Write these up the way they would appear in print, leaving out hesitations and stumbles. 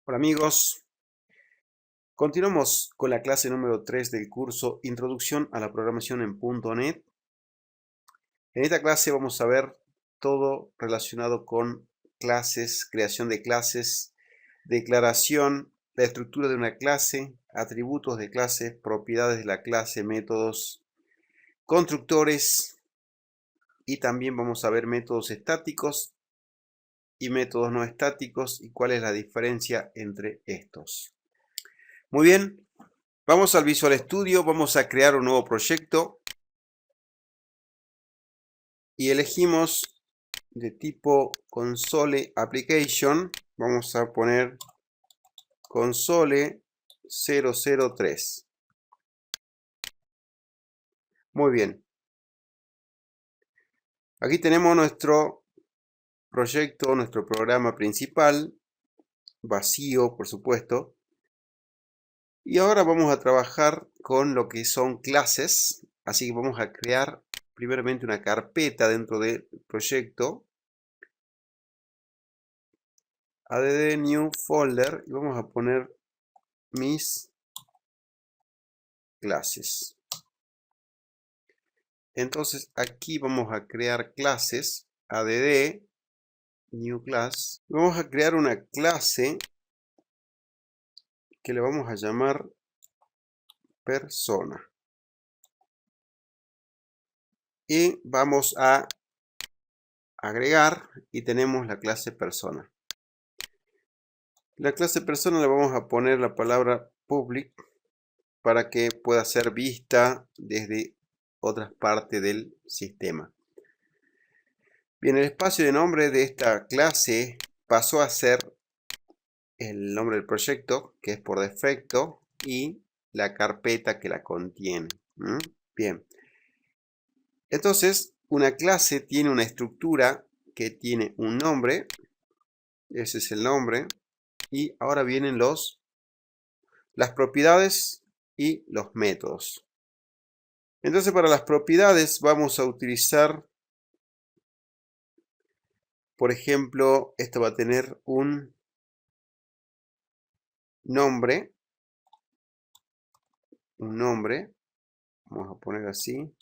Hola amigos, continuamos con la clase número 3 del curso Introducción a la Programación en .NET. En esta clase vamos a ver todo relacionado con clases, creación de clases, declaración, la estructura de una clase, atributos de clase, propiedades de la clase, métodos, constructores y también vamos a ver métodos estáticos y métodos no estáticos y cuál es la diferencia entre estos. Muy bien. Vamos al Visual Studio, vamos a crear un nuevo proyecto y elegimos de tipo Console Application, vamos a poner Console 003. Muy bien. Aquí tenemos nuestro proyecto, nuestro programa principal, vacío por supuesto. Y ahora vamos a trabajar con lo que son clases, así que vamos a crear primeramente una carpeta dentro del proyecto. Add new folder y vamos a poner mis clases. Entonces aquí vamos a crear clases, add new class. Vamos a crear una clase que le vamos a llamar persona. Y vamos a agregar y tenemos la clase persona. La clase persona le vamos a poner la palabra public para que pueda ser vista desde otras partes del sistema. Bien, el espacio de nombre de esta clase pasó a ser el nombre del proyecto, que es por defecto, y la carpeta que la contiene. Bien, entonces una clase tiene una estructura que tiene un nombre, ese es el nombre, y ahora vienen las propiedades y los métodos. Entonces para las propiedades vamos a utilizar, por ejemplo, esto va a tener un nombre, vamos a poner así,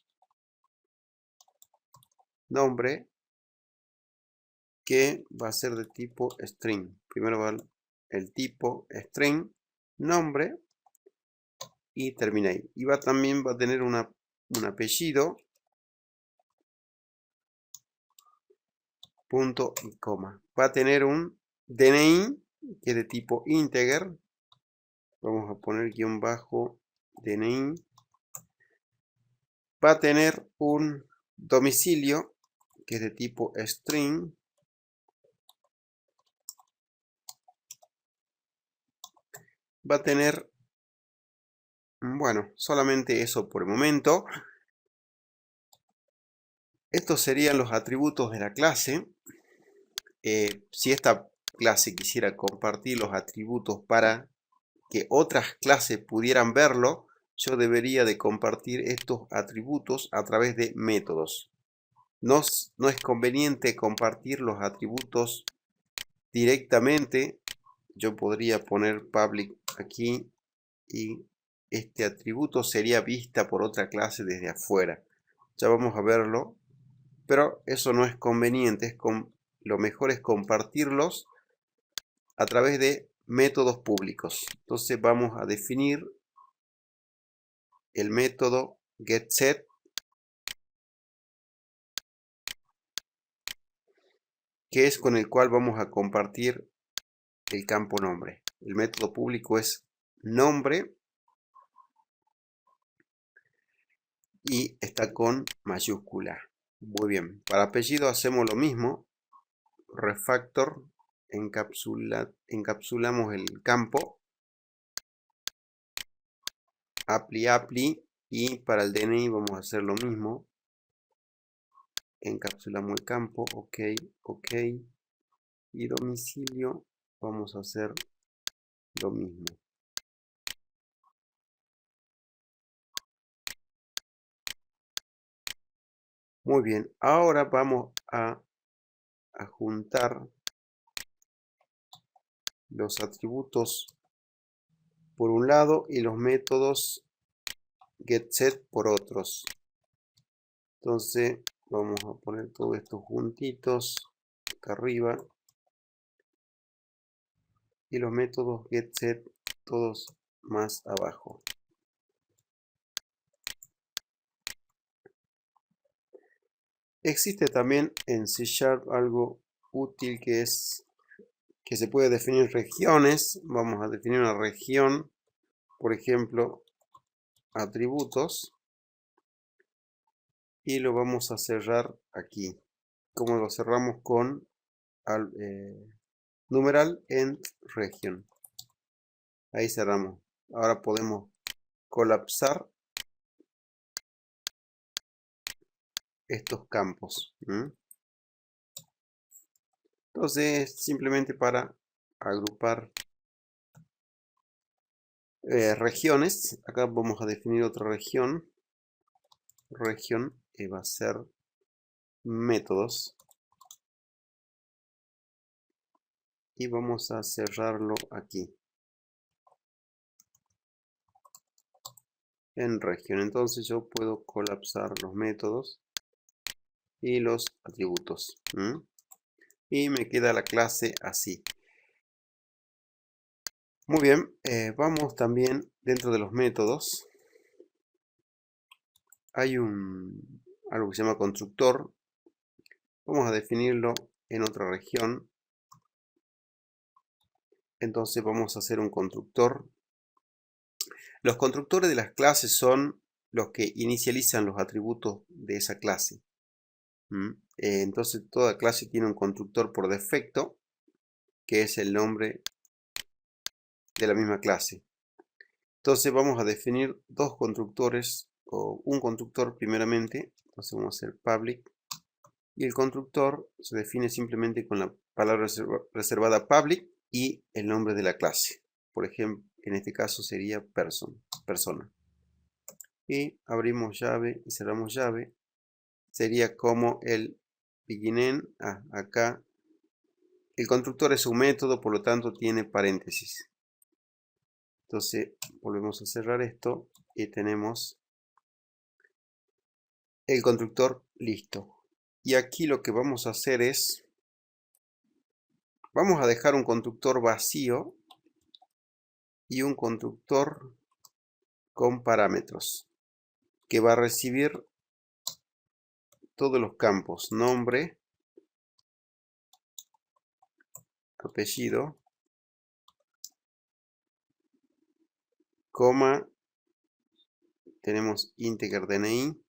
nombre, que va a ser de tipo string. Primero va el tipo string, nombre, y termina ahí. Y también va a tener un apellido, punto y coma. Va a tener un DNI, que es de tipo integer. Vamos a poner guión bajo DNI. Va a tener un domicilio, que es de tipo string. Va a tener, bueno, solamente eso por el momento. Estos serían los atributos de la clase. Si esta clase quisiera compartir los atributos para que otras clases pudieran verlo, yo debería de compartir estos atributos a través de métodos. No es conveniente compartir los atributos directamente. Yo podría poner public aquí y este atributo sería vista por otra clase desde afuera. Ya vamos a verlo, pero eso no es conveniente. Lo mejor es compartirlos a través de métodos públicos. Entonces vamos a definir el método getSet, que es con el cual vamos a compartir el campo nombre. El método público es nombre y está con mayúscula. Muy bien. Para apellido hacemos lo mismo. Refactor, encapsulamos el campo. Apply, y para el DNI vamos a hacer lo mismo. Encapsulamos el campo, ok. Y domicilio vamos a hacer lo mismo. Muy bien, ahora vamos a juntar los atributos por un lado y los métodos getSet por otros. Entonces vamos a poner todo esto juntitos acá arriba y los métodos getSet todos más abajo. Existe también en C# algo útil que es que se puede definir regiones. Vamos a definir una región, por ejemplo, atributos, y lo vamos a cerrar aquí. Como lo cerramos con numeral end region. Ahí cerramos. Ahora podemos colapsar estos campos. Entonces, simplemente para agrupar regiones, acá vamos a definir otra región. Región va a ser métodos. Y vamos a cerrarlo aquí. En región. Entonces yo puedo colapsar los métodos y los atributos. Y me queda la clase así. Muy bien, vamos también dentro de los métodos. Hay algo que se llama constructor. Vamos a definirlo en otra región. Entonces vamos a hacer un constructor. Los constructores de las clases son los que inicializan los atributos de esa clase. Entonces toda clase tiene un constructor por defecto, que es el nombre de la misma clase. Entonces vamos a definir dos constructores, o un constructor primeramente. Entonces vamos a hacer public, y el constructor se define simplemente con la palabra reservada public y el nombre de la clase. Por ejemplo, en este caso sería persona. Y abrimos llave y cerramos llave. Sería como el beginning. Acá el constructor es un método, por lo tanto tiene paréntesis. Entonces volvemos a cerrar esto y tenemos el constructor listo. Y aquí lo que vamos a hacer es, vamos a dejar un constructor vacío y un constructor con parámetros que va a recibir todos los campos: nombre, apellido, coma, tenemos integer DNI,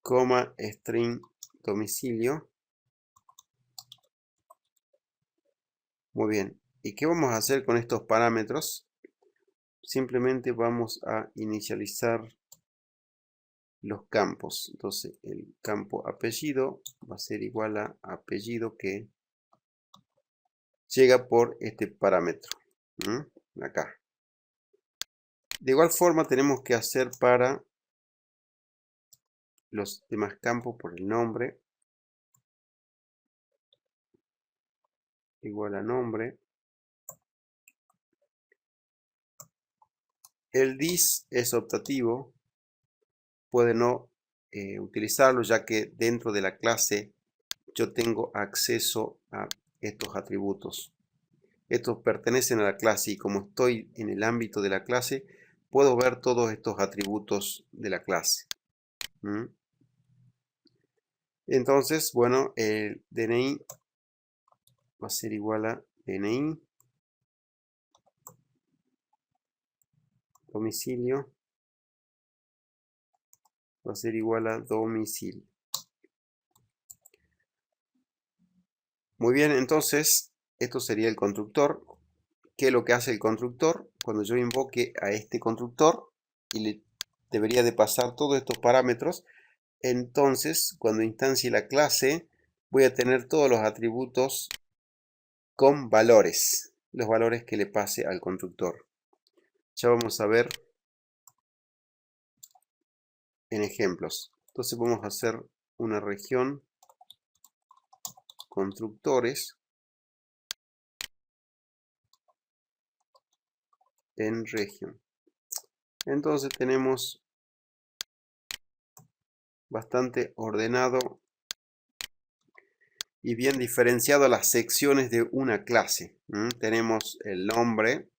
coma, string, domicilio. Muy bien, ¿y qué vamos a hacer con estos parámetros? Simplemente vamos a inicializar los campos. Entonces el campo apellido va a ser igual a apellido que llega por este parámetro. Acá. De igual forma tenemos que hacer para los demás campos por el nombre. Igual a nombre. El this es optativo. Puede no utilizarlo, ya que dentro de la clase yo tengo acceso a estos atributos. Estos pertenecen a la clase y como estoy en el ámbito de la clase, puedo ver todos estos atributos de la clase. Entonces, bueno, el DNI va a ser igual a DNI. Domicilio va a ser igual a domicilio. Muy bien, entonces esto sería el constructor. ¿Qué es lo que hace el constructor? Cuando yo invoque a este constructor y le debería de pasar todos estos parámetros, entonces cuando instancie la clase voy a tener todos los atributos con valores, los valores que le pase al constructor. Ya vamos a ver en ejemplos. Entonces vamos a hacer una región constructores. en región. Entonces tenemos bastante ordenado y bien diferenciado las secciones de una clase. Tenemos el nombre,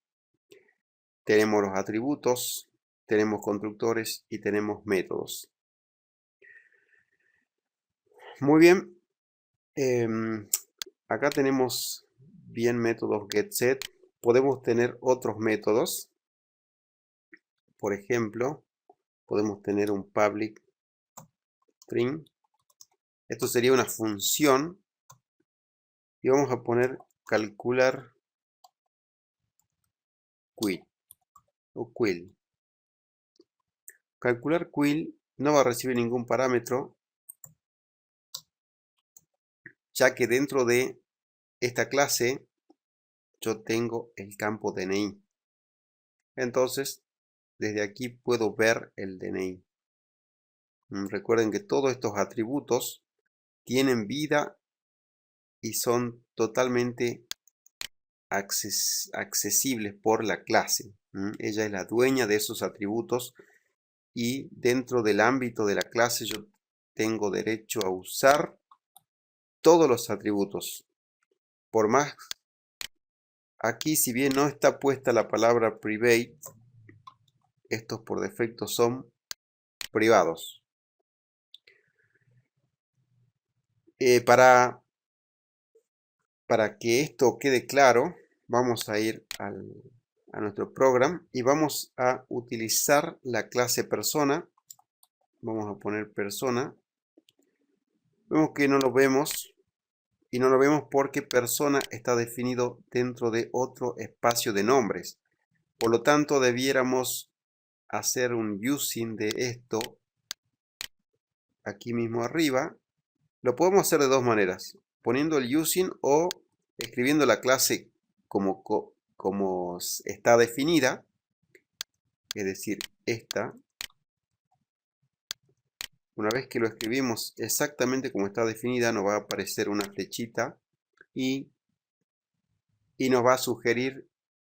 tenemos los atributos, tenemos constructores y tenemos métodos. Muy bien. Acá tenemos bien métodos getSet. Podemos tener otros métodos. Por ejemplo, podemos tener un public string. Esto sería una función. Y vamos a poner calcular quit o quill. Calcular quill no va a recibir ningún parámetro, ya que dentro de esta clase yo tengo el campo DNI. Entonces, desde aquí puedo ver el DNI. Recuerden que todos estos atributos tienen vida y son totalmente accesibles por la clase. Ella es la dueña de esos atributos y dentro del ámbito de la clase yo tengo derecho a usar todos los atributos. Por más, aquí si bien no está puesta la palabra private, estos por defecto son privados. Para que esto quede claro, vamos a ir a nuestro programa y vamos a utilizar la clase persona. Vamos a poner persona. Vemos que no lo vemos y no lo vemos porque persona está definido dentro de otro espacio de nombres. Por lo tanto, debiéramos hacer un using de esto aquí mismo arriba. Lo podemos hacer de dos maneras, poniendo el using o escribiendo la clase como está definida, es decir, esta. Una vez que lo escribimos exactamente como está definida, nos va a aparecer una flechita y nos va a sugerir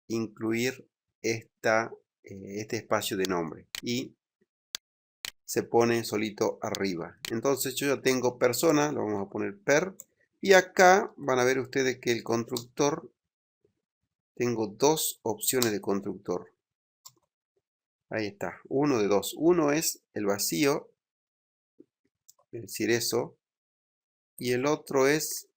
incluir este espacio de nombre y se pone solito arriba. Entonces yo ya tengo persona, lo vamos a poner per, y acá van a ver ustedes que el constructor, tengo dos opciones de constructor. Ahí está, uno de dos. Uno es el vacío, es decir eso, y el otro es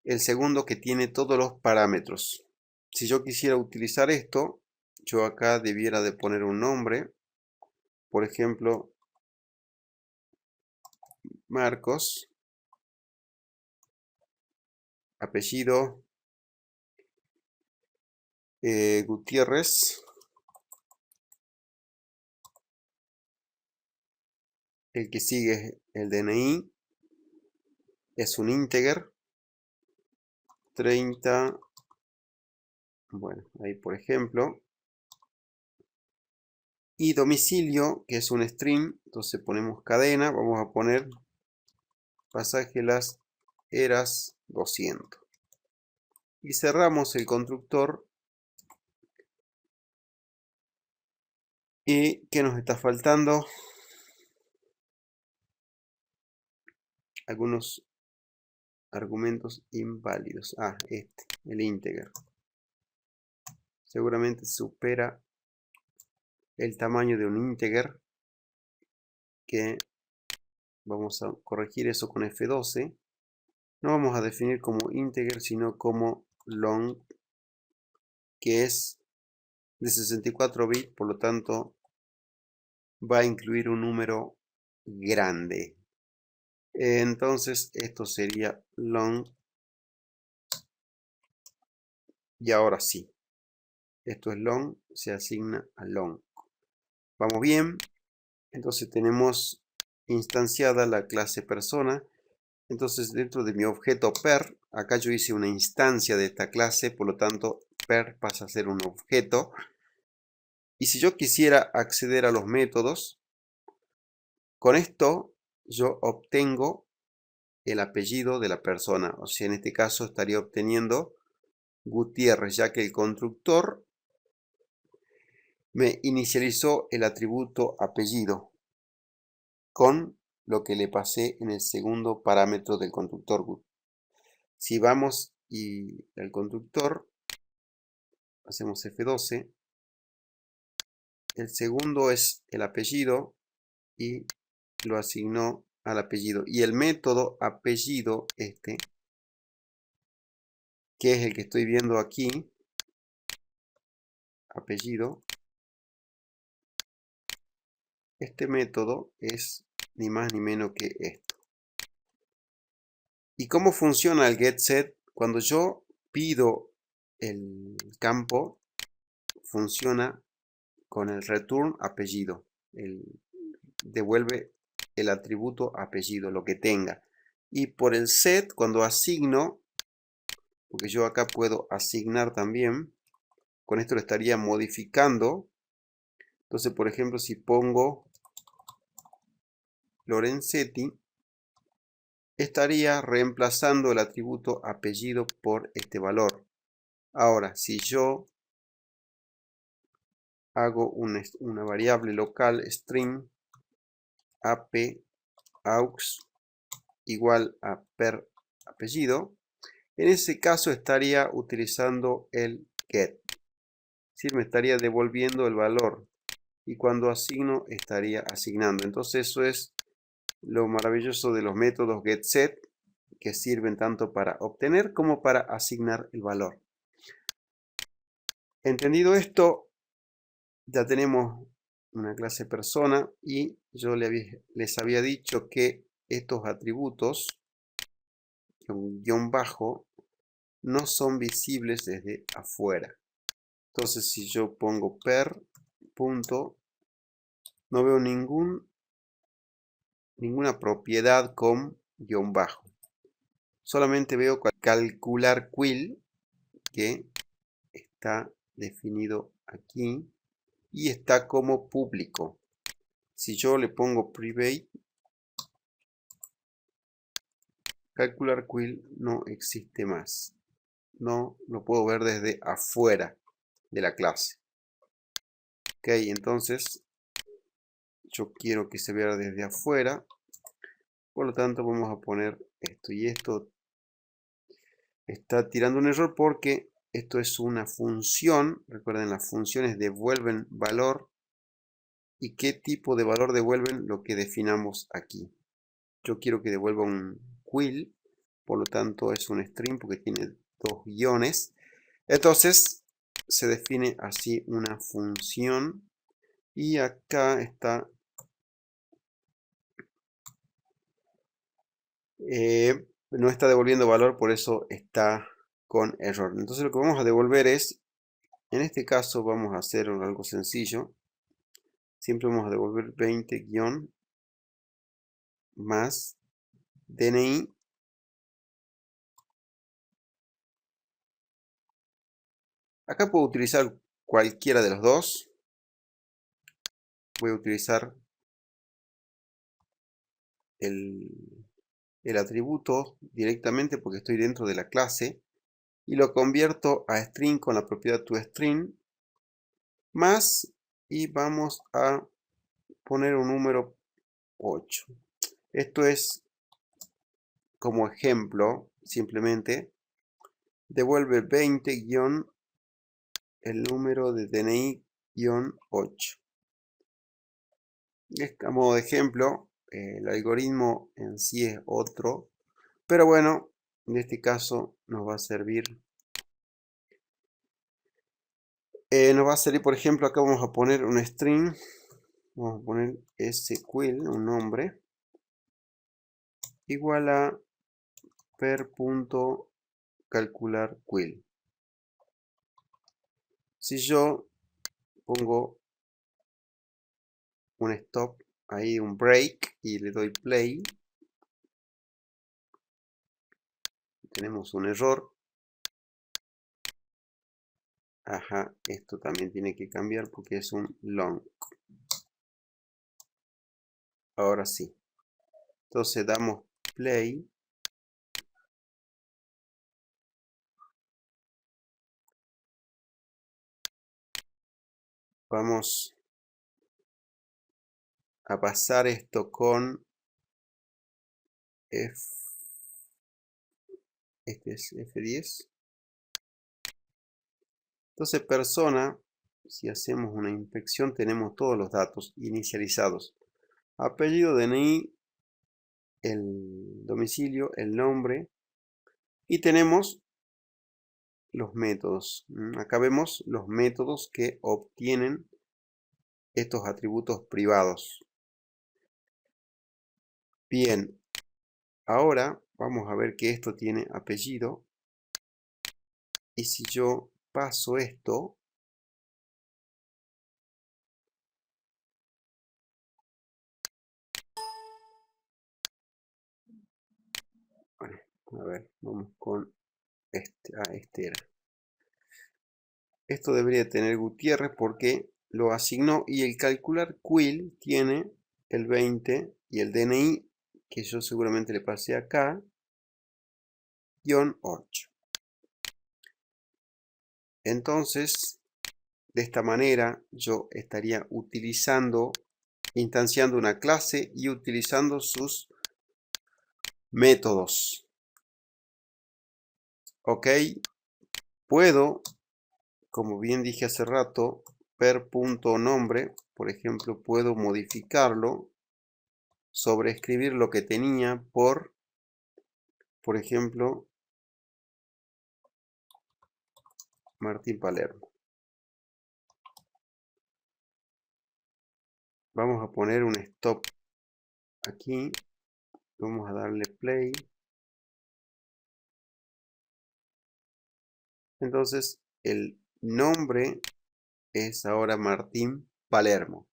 el segundo que tiene todos los parámetros. Si yo quisiera utilizar esto, yo acá debiera de poner un nombre, por ejemplo, Marcos, apellido Gutiérrez, el que sigue es el DNI, es un integer, 30, bueno, ahí por ejemplo, y domicilio, que es un string, entonces ponemos cadena, vamos a poner pasaje Las Heras 200. Y cerramos el constructor. ¿Y qué nos está faltando? Algunos argumentos inválidos. El integer. Seguramente supera el tamaño de un integer, que vamos a corregir eso con F12. No vamos a definir como integer, sino como long, que es de 64 bits, por lo tanto va a incluir un número grande. Entonces esto sería long, y ahora sí, esto es long, se asigna a long. Vamos bien. Entonces tenemos instanciada la clase persona. Entonces dentro de mi objeto per, acá yo hice una instancia de esta clase, por lo tanto per pasa a ser un objeto. Y si yo quisiera acceder a los métodos, con esto yo obtengo el apellido de la persona. O sea, en este caso estaría obteniendo Gutiérrez, ya que el constructor me inicializó el atributo apellido con lo que le pasé en el segundo parámetro del constructor. Si vamos y el constructor, hacemos F12, el segundo es el apellido y lo asignó al apellido. Y el método apellido, que es el que estoy viendo aquí, apellido, este método es ni más ni menos que esto. ¿Y cómo funciona el getSet? Cuando yo pido el campo, funciona con el return apellido. Devuelve el atributo apellido, lo que tenga. Y por el set, cuando asigno, porque yo acá puedo asignar también, con esto lo estaría modificando. Entonces, por ejemplo, si pongo Lorenzetti, estaría reemplazando el atributo apellido por este valor. Ahora, si yo hago una variable local string ap aux igual a per apellido, en ese caso estaría utilizando el get. Es decir, me estaría devolviendo el valor y cuando asigno estaría asignando. Entonces eso es lo maravilloso de los métodos getSet, que sirven tanto para obtener como para asignar el valor. Entendido esto, ya tenemos una clase persona y yo les había dicho que estos atributos, un guión bajo, no son visibles desde afuera. Entonces si yo pongo per punto, no veo ninguna propiedad con guión bajo. Solamente veo calcular quill, que está definido aquí y está como público. Si yo le pongo private, calcular quill no existe más. No lo puedo ver desde afuera de la clase. Ok, entonces yo quiero que se vea desde afuera. Por lo tanto vamos a poner esto. Y esto está tirando un error porque esto es una función. Recuerden, las funciones devuelven valor. ¿Y qué tipo de valor devuelven? Lo que definamos aquí. Yo quiero que devuelva un quill. Por lo tanto es un string porque tiene dos guiones. Entonces se define así una función. Y acá está no está devolviendo valor, por eso está con error. Entonces lo que vamos a devolver es, en este caso vamos a hacer algo sencillo. Siempre vamos a devolver 20 guión más DNI. Acá puedo utilizar cualquiera de los dos. Voy a utilizar el atributo directamente porque estoy dentro de la clase. Y lo convierto a string con la propiedad toString. Más, y vamos a poner un número 8. Esto es como ejemplo, simplemente devuelve 20 guión el número de DNI guión 8. A modo de ejemplo, el algoritmo en sí es otro, pero bueno, en este caso nos va a servir. Por ejemplo, acá vamos a poner un string, vamos a poner squill, un nombre, igual a per.calcular quill. Si yo pongo un stop, ahí un break y le doy play, tenemos un error. Ajá, esto también tiene que cambiar porque es un long. Ahora sí. Entonces damos play. Vamos a pasar esto con este es F10. Entonces persona, si hacemos una inspección tenemos todos los datos inicializados. Apellido, DNI, el domicilio, el nombre y tenemos los métodos. Acá vemos los métodos que obtienen estos atributos privados. Bien, ahora vamos a ver que esto tiene apellido. Y si yo paso esto, bueno, a ver, vamos con este. Este era. Esto debería tener Gutiérrez porque lo asignó y el calcular quill tiene el 20 y el DNI que yo seguramente le pasé acá, -8. Entonces, de esta manera yo estaría instanciando una clase y utilizando sus métodos. Ok, puedo, como bien dije hace rato, per.nombre, por ejemplo, puedo modificarlo, sobreescribir lo que tenía por ejemplo, Martín Palermo. Vamos a poner un stop aquí. Vamos a darle play. Entonces, el nombre es ahora Martín Palermo.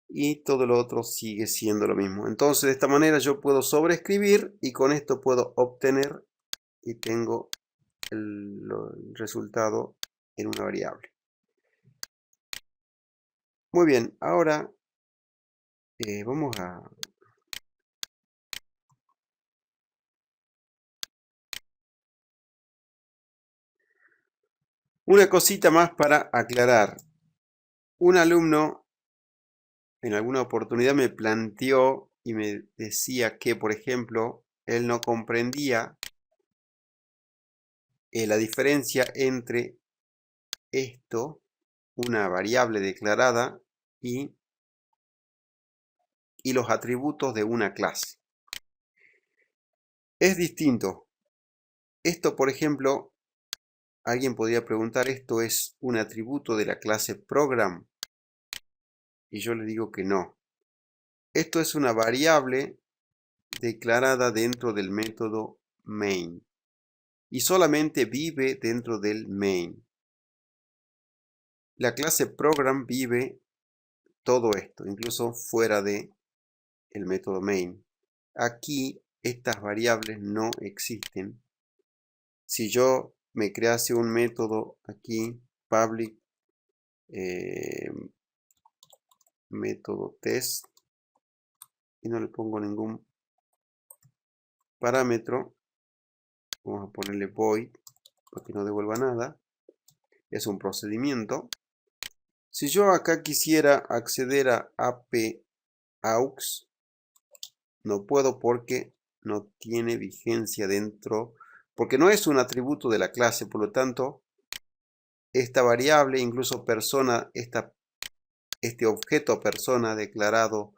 Y todo lo otro sigue siendo lo mismo. Entonces, de esta manera yo puedo sobreescribir y con esto puedo obtener y tengo el resultado en una variable. Muy bien, ahora vamos a una cosita más para aclarar. Un alumno en alguna oportunidad me planteó y me decía que, por ejemplo, él no comprendía la diferencia entre esto, una variable declarada, y los atributos de una clase. Es distinto. Esto, por ejemplo, alguien podría preguntar, ¿esto es un atributo de la clase program? Y yo le digo que no. Esto es una variable declarada dentro del método main. Y solamente vive dentro del main. La clase program vive todo esto, incluso fuera de el método main. Aquí estas variables no existen. Si yo me crease un método aquí, public método test, y no le pongo ningún parámetro, vamos a ponerle void para que no devuelva nada, es un procedimiento. Si yo acá quisiera acceder a ap-aux, no puedo porque no tiene vigencia dentro, porque no es un atributo de la clase, por lo tanto, esta variable, incluso persona, este objeto persona declarado,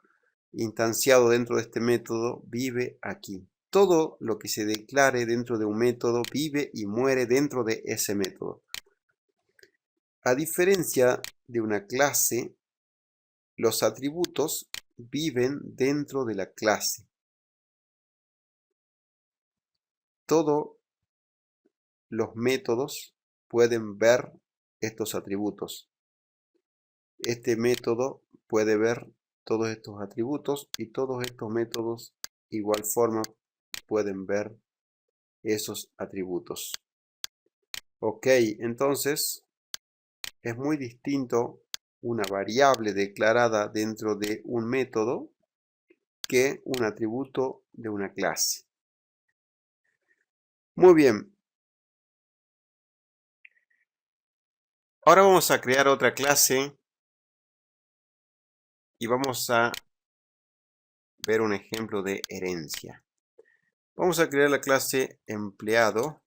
instanciado dentro de este método, vive aquí. Todo lo que se declare dentro de un método vive y muere dentro de ese método. A diferencia de una clase, los atributos viven dentro de la clase. Todos los métodos pueden ver estos atributos. Este método puede ver todos estos atributos y todos estos métodos igual forma pueden ver esos atributos. Ok, entonces es muy distinto una variable declarada dentro de un método que un atributo de una clase. Muy bien. Ahora vamos a crear otra clase y vamos a ver un ejemplo de herencia. Vamos a crear la clase empleado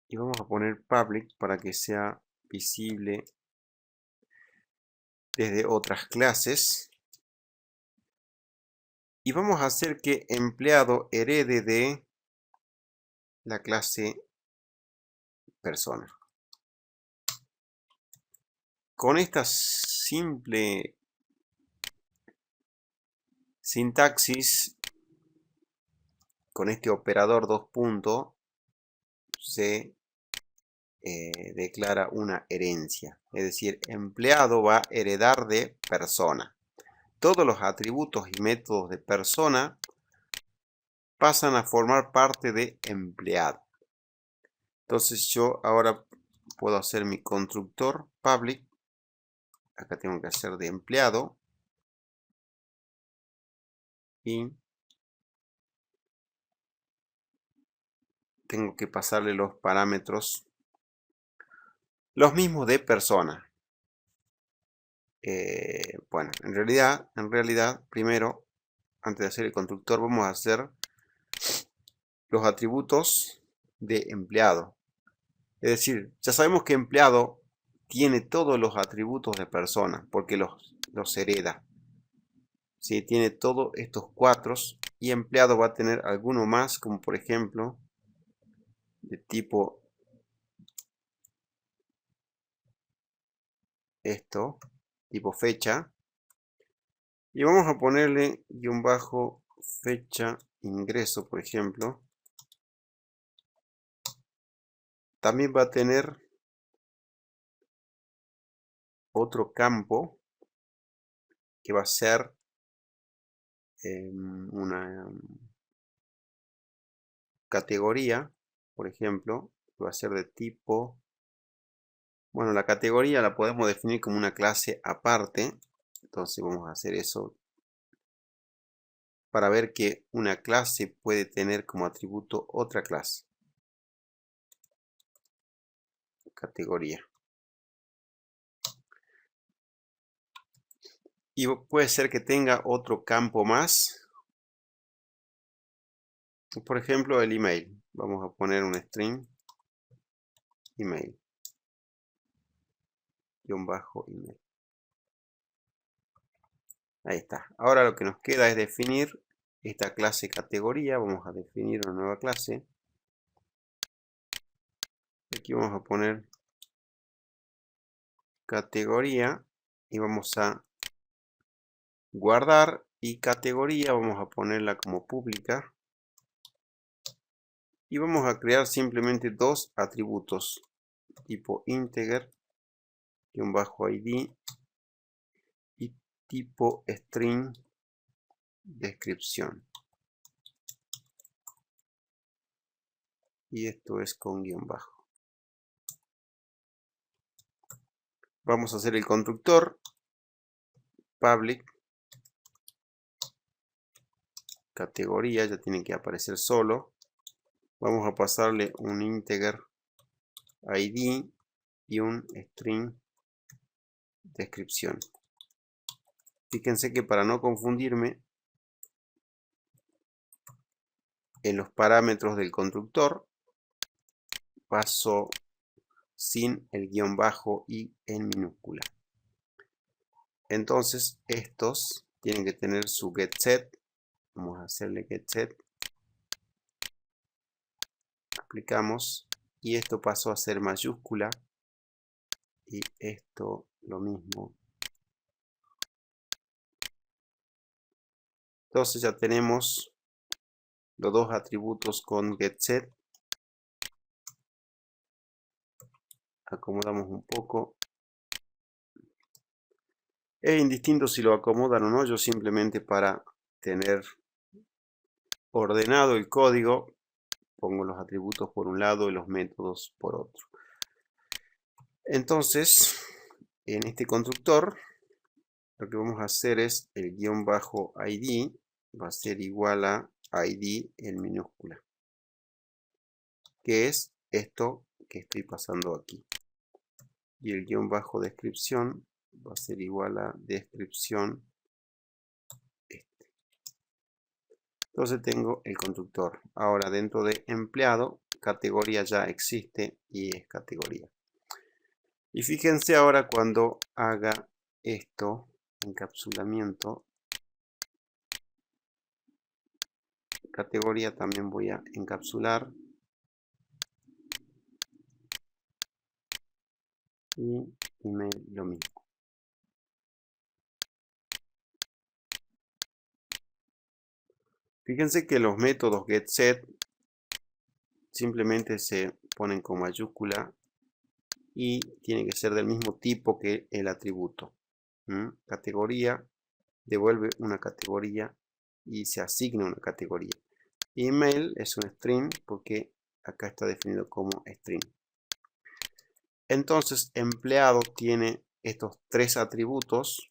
y vamos a poner public para que sea visible desde otras clases. Y vamos a hacer que empleado herede de la clase persona. Con esta simple sintaxis, con este operador dos puntos, se declara una herencia. Es decir, empleado va a heredar de persona. Todos los atributos y métodos de persona pasan a formar parte de empleado. Entonces yo ahora puedo hacer mi constructor public. Acá tengo que hacer de empleado. Y tengo que pasarle los parámetros, los mismos de persona. Bueno, en realidad, primero, antes de hacer el constructor, vamos a hacer los atributos de empleado. Es decir, ya sabemos que empleado tiene todos los atributos de persona, porque los hereda. ¿Sí? Tiene todos estos cuatro, y empleado va a tener alguno más, como por ejemplo, de tipo esto, tipo fecha. Y vamos a ponerle guión bajo fecha ingreso, por ejemplo. También va a tener otro campo que va a ser una categoría, por ejemplo, que va a ser de tipo... Bueno, la categoría la podemos definir como una clase aparte. Entonces vamos a hacer eso para ver que una clase puede tener como atributo otra clase. Categoría. Y puede ser que tenga otro campo más. Por ejemplo, el email. Vamos a poner un string email. _email. Ahí está. Ahora lo que nos queda es definir esta clase categoría. Vamos a definir una nueva clase. Aquí vamos a poner categoría y vamos a guardar, y categoría vamos a ponerla como pública. Y vamos a crear simplemente dos atributos tipo integer _id y tipo string descripción. Y esto es con guión bajo. Vamos a hacer el constructor public categoría, ya tiene que aparecer solo. Vamos a pasarle un integer id y un string descripción. Fíjense que para no confundirme, en los parámetros del constructor paso sin el guión bajo y en minúscula. Entonces estos tienen que tener su getSet. Vamos a hacerle getSet. Aplicamos y esto pasó a ser mayúscula y esto lo mismo. Entonces ya tenemos los dos atributos con getSet. Acomodamos un poco. Es indistinto si lo acomodan o no, yo simplemente para tener ordenado el código pongo los atributos por un lado y los métodos por otro. Entonces, en este constructor, lo que vamos a hacer es el guión bajo id va a ser igual a id en minúscula. que es esto que estoy pasando aquí. Y el guión bajo descripción va a ser igual a descripción. Entonces tengo el constructor. Ahora dentro de empleado, categoría ya existe y es categoría. Y fíjense ahora cuando haga esto, encapsulamiento, categoría también voy a encapsular. Y email lo mismo. Fíjense que los métodos getSet simplemente se ponen con mayúscula y tiene que ser del mismo tipo que el atributo. Categoría devuelve una categoría y se asigna una categoría. Email es un string porque acá está definido como string. Entonces, empleado tiene estos tres atributos.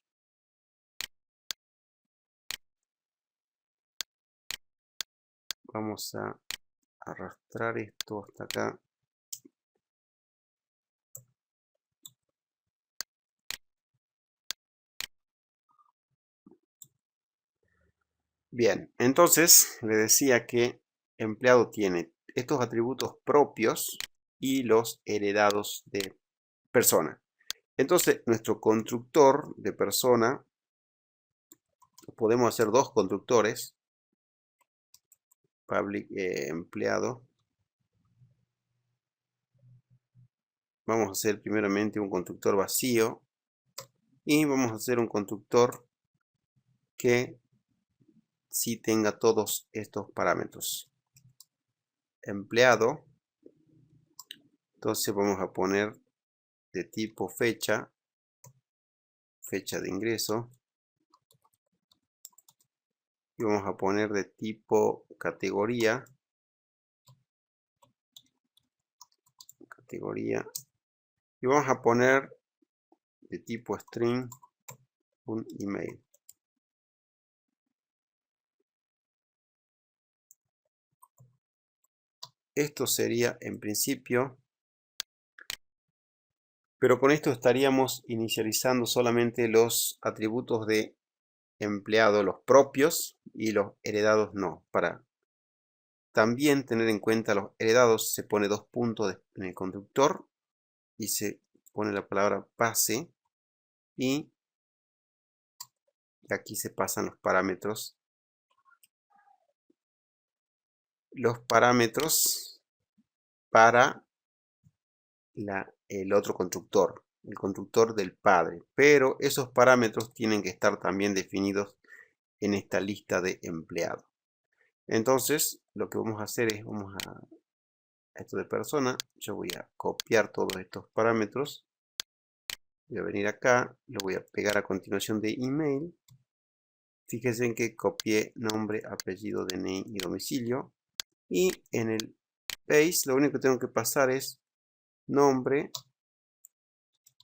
Vamos a arrastrar esto hasta acá. Bien, entonces le decía que empleado tiene estos atributos propios y los heredados de persona. Entonces, nuestro constructor de persona, podemos hacer dos constructores, public empleado. Vamos a hacer primeramente un constructor vacío y vamos a hacer un constructor que sí tenga todos estos parámetros. Empleado, entonces vamos a poner de tipo fecha, fecha de ingreso. Y vamos a poner de tipo categoría, y vamos a poner de tipo string un email. Esto sería en principio, pero con esto estaríamos inicializando solamente los atributos de empleado, los propios, y los heredados no. Para también tener en cuenta los heredados, se pone dos puntos en el constructor y se pone la palabra base y aquí se pasan los parámetros para el otro constructor, el constructor del padre, pero esos parámetros tienen que estar también definidos en esta lista de empleados. Entonces lo que vamos a hacer es, vamos a esto de persona, yo voy a copiar todos estos parámetros, voy a venir acá, lo voy a pegar a continuación de email. Fíjense en que copié nombre, apellido, DNI y domicilio, y en el paste lo único que tengo que pasar es nombre,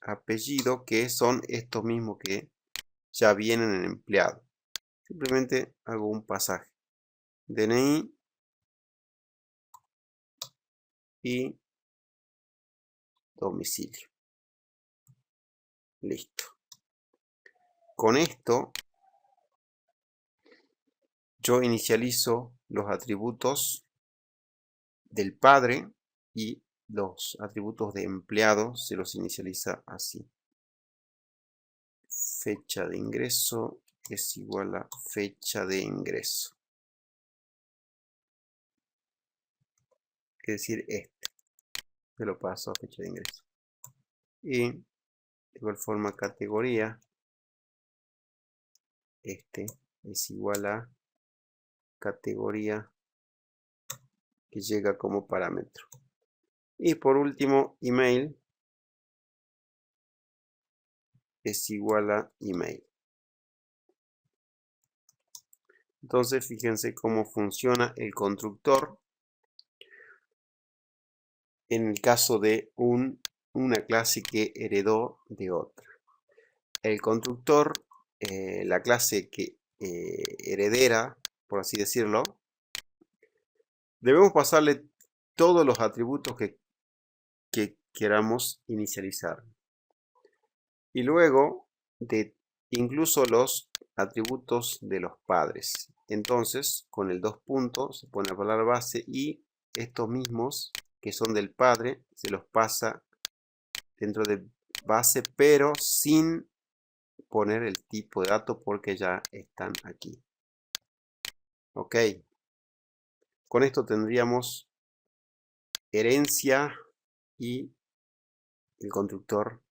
apellido, que son estos mismos que ya vienen en empleado. Simplemente hago un pasaje. DNI y domicilio. Listo. Con esto yo inicializo los atributos del padre y los atributos de empleado se los inicializa así. Fecha de ingreso es igual a fecha de ingreso. Es decir, este. Se lo paso a fecha de ingreso. Y de igual forma categoría. Este es igual a categoría que llega como parámetro. Y por último, email es igual a email. Entonces, fíjense cómo funciona el constructor en el caso de una clase que heredó de otra. El constructor, la clase que heredera, por así decirlo, debemos pasarle todos los atributos que queramos inicializar. Y luego de incluso los atributos de los padres. Entonces, con el 2 puntos se pone la palabra base y estos mismos que son del padre se los pasa dentro de base, pero sin poner el tipo de dato porque ya están aquí. Ok. Con esto tendríamos herencia y el constructor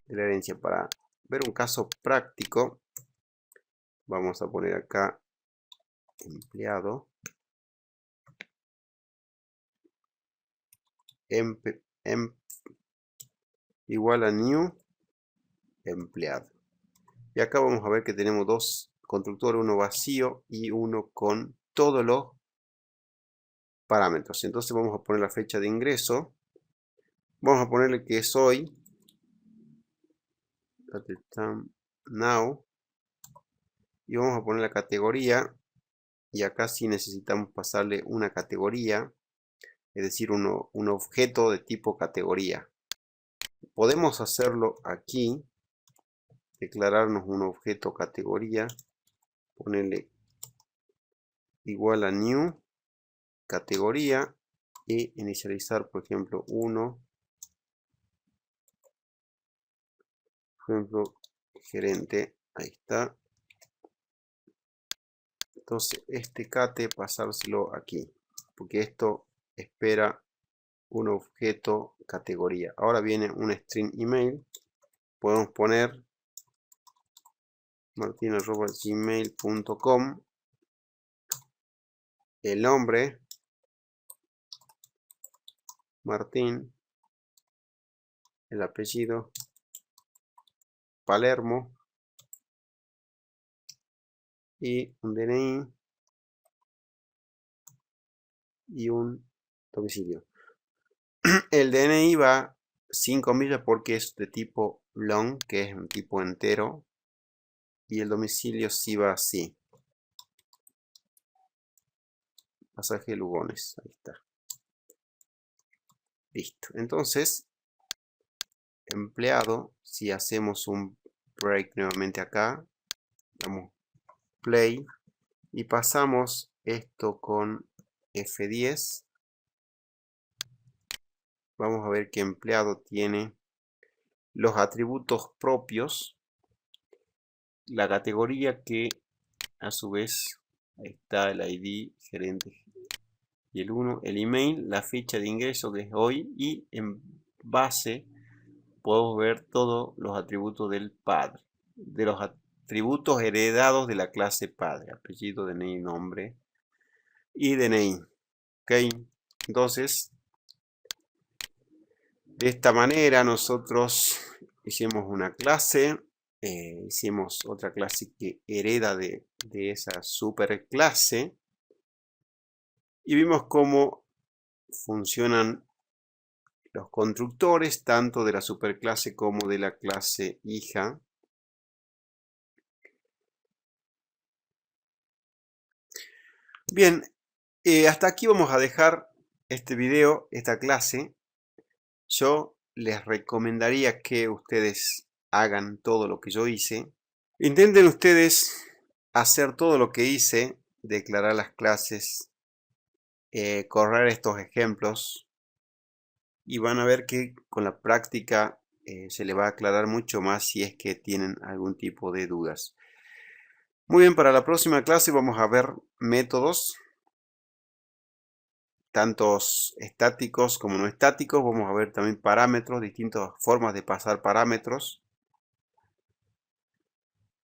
de la herencia. Para ver un caso práctico, vamos a poner acá empleado igual a new empleado. Y acá vamos a ver que tenemos dos constructores, uno vacío y uno con todos los parámetros. Entonces vamos a poner la fecha de ingreso. Vamos a ponerle que es hoy. Now. Y vamos a poner la categoría. Y acá sí necesitamos pasarle una categoría. Es decir, un objeto de tipo categoría. Podemos hacerlo aquí. Declararnos un objeto categoría. Ponerle igual a new categoría. Y inicializar, por ejemplo, 1. Por ejemplo, gerente. Ahí está. Entonces, este cate pasárselo aquí. Porque esto espera un objeto categoría. Ahora viene un string email. Podemos poner martin@gmail.com. El nombre. Martín. El apellido. Palermo. Y un DNI. Y un domicilio. El DNI va 5 comillas porque es de tipo long, que es un tipo entero. Y el domicilio sí va así. Pasaje Lugones. Ahí está. Listo. Entonces, empleado, si hacemos un break nuevamente acá, damos play y pasamos esto con F10. Vamos a ver que empleado tiene los atributos propios, la categoría que a su vez está el ID, gerente y el 1, el email, la fecha de ingreso que es hoy y en base podemos ver todos los atributos del padre, de los atributos heredados de la clase padre, apellido, DNI, nombre y DNI. Ok, entonces de esta manera nosotros hicimos una clase, hicimos otra clase que hereda de esa superclase y vimos cómo funcionan los constructores tanto de la superclase como de la clase hija. Bien, hasta aquí vamos a dejar este video, esta clase. Yo les recomendaría que ustedes hagan todo lo que yo hice. Intenten ustedes hacer todo lo que hice, declarar las clases, correr estos ejemplos y van a ver que con la práctica se les va a aclarar mucho más si es que tienen algún tipo de dudas. Muy bien, para la próxima clase vamos a ver métodos, tantos estáticos como no estáticos. Vamos a ver también parámetros, distintas formas de pasar parámetros.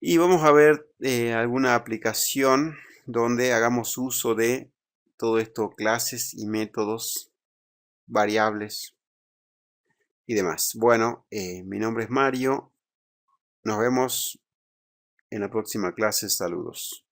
Y vamos a ver alguna aplicación donde hagamos uso de todo esto, clases y métodos, variables y demás. Bueno, mi nombre es Mario. Nos vemos en la próxima clase. Saludos.